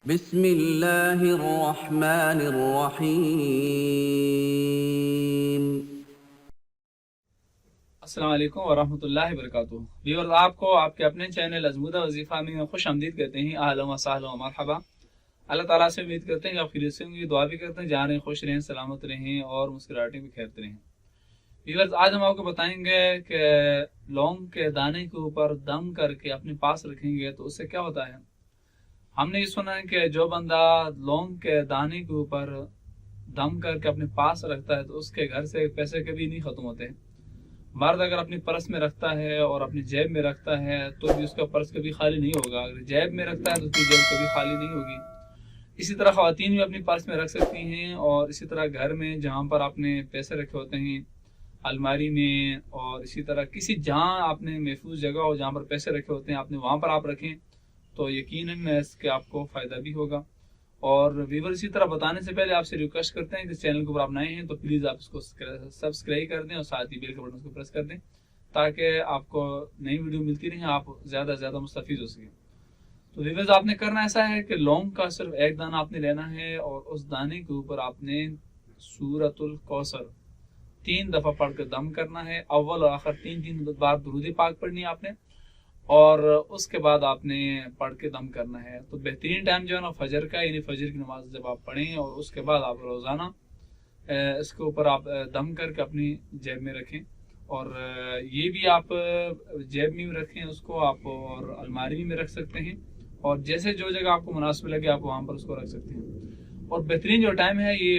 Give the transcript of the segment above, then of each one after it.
بسم اللہ الرحمن الرحیم۔ السلام علیکم ورحمۃ اللہ وبرکاتہ۔ ویورز، آپ کو آپ کے اپنے چینل ازمودہ وظیفہ میں خوش آمدید کہتے ہیں۔ اہلا و سہلا و مرحبا۔ اللہ تعالیٰ سے امید کرتے ہیں کہ آپ خیریت سے ہوں گے، دعا بھی کرتے ہیں جہاں رہیں خوش رہیں، سلامت رہیں اور مسکراہٹیں بھی کھیرتے رہیں۔ ویورز، آج ہم آپ کو بتائیں گے کہ لونگ کے دانے کے اوپر دم کر کے اپنے پاس رکھیں گے تو اس سے کیا ہوتا ہے۔ ہم نے یہ سنا ہے کہ جو بندہ لونگ کے دانے کے اوپر دم کر کے اپنے پاس رکھتا ہے تو اس کے گھر سے پیسے کبھی نہیں ختم ہوتے۔ مرد اگر اپنی پرس میں رکھتا ہے اور اپنی جیب میں رکھتا ہے تو بھی اس کا پرس کبھی خالی نہیں ہوگا، اگر جیب میں رکھتا ہے تو اس کی جیب کبھی خالی نہیں ہوگی۔ اسی طرح خواتین بھی اپنی پرس میں رکھ سکتی ہیں، اور اسی طرح گھر میں جہاں پر آپ نے پیسے رکھے ہوتے ہیں الماری میں، اور اسی طرح کسی جہاں آپ نے محفوظ جگہ ہو جہاں پر پیسے رکھے ہوتے ہیں آپ نے وہاں پر آپ رکھیں تو یقیناً اس کے آپ کو فائدہ بھی ہوگا۔ اور ویور، اسی طرح بتانے سے پہلے آپ سے ریکویسٹ کرتے ہیں کہ چینل کو آپ نئے ہیں تو پلیز آپ اس کو سبسکرائب کر دیں اور ساتھ ہی بیل کے بٹن کو پریس کر دیں تاکہ آپ کو نئی ویڈیو ملتی رہیں، آپ زیادہ سے زیادہ مستفید ہو سکیں۔ تو ویورز، آپ نے کرنا ایسا ہے کہ لونگ کا صرف ایک دانہ آپ نے لینا ہے اور اس دانے کے اوپر آپ نے سورۃ الکوثر 3 دفعہ پڑھ کے دم کرنا ہے۔ اول اور آخر 3 بار درود پاک پڑھنی ہے آپ نے، اور اس کے بعد آپ نے پڑھ کے دم کرنا ہے۔ تو بہترین ٹائم جو ہے نا فجر کا، یعنی فجر کی نماز جب آپ پڑھیں اور اس کے بعد آپ روزانہ اس کے اوپر آپ دم کر کے اپنی جیب میں رکھیں، اور یہ بھی آپ جیب میں بھی رکھیں اس کو آپ، اور الماری میں رکھ سکتے ہیں، اور جیسے جو جگہ آپ کو مناسب لگے آپ وہاں پر اس کو رکھ سکتے ہیں۔ اور بہترین جو ٹائم ہے یہ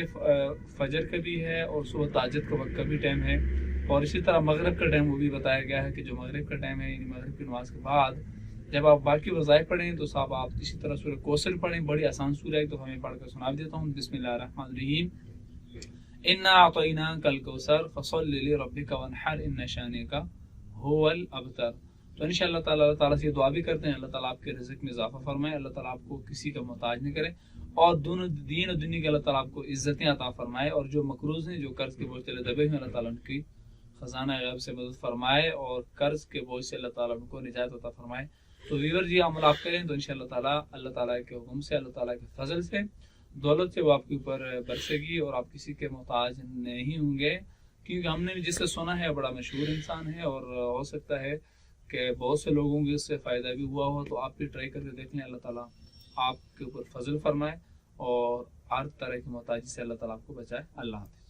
فجر کا بھی ہے اور صبح تہجد کے وقت کا بھی ٹائم ہے، اور اسی طرح مغرب کا ٹائم وہ بھی بتایا گیا ہے کہ جو مغرب کا ٹائم ہے یعنی مغرب کی نماز کے بعد جب آپ باقی وظائف پڑھیں تو صاحب آپ اسی طرح سورہ کوثر پڑھیں، بڑی آسان سورہ ہے، تو ہمیں پڑھ کر سنا دیتا ہوں۔ بسم اللہ الرحمن الرحیم، انا اعطیناک الکوثر فصل لربک وانحر ان شانک هو الابتر۔ تو انشاءاللہ اللہ تعالیٰ سے یہ دعا بھی کرتے ہیں اللہ تعالیٰ آپ کے رزق میں اضافہ فرمائے، اللہ تعالیٰ آپ کو کسی کا محتاج نہیں کرے، اور دونوں دین اور دنیا کے اللہ تعالیٰ آپ کو عزتیں عطا فرمائے، اور جو مقروض ہیں جو قرض کے بوجھ تلے دبے ہیں اللہ تعالیٰ ان کی خزانہ غیب سے مدد فرمائے، اور قرض کے بوجھ سے اللہ تعالیٰ ان کو نجات عطا فرمائے۔ تو ویور جی، عمل آپ کریں تو انشاءاللہ تعالیٰ اللہ تعالیٰ کے حکم سے، اللہ تعالیٰ کے فضل سے، دولت سے وہ آپ کے اوپر برسے گی اور آپ کسی کے محتاج نہیں ہوں گے، کیونکہ ہم نے جس سے سنا ہے بڑا مشہور انسان ہے، اور ہو سکتا ہے کہ بہت سے لوگوں کو اس سے فائدہ بھی ہوا ہو، تو آپ بھی ٹرائی کر کے دیکھ لیں، اللہ تعالیٰ آپ کے اوپر فضل فرمائے اور ہر طرح کی محتاجی سے اللہ تعالیٰ آپ کو بچائے۔ اللہ حافظ۔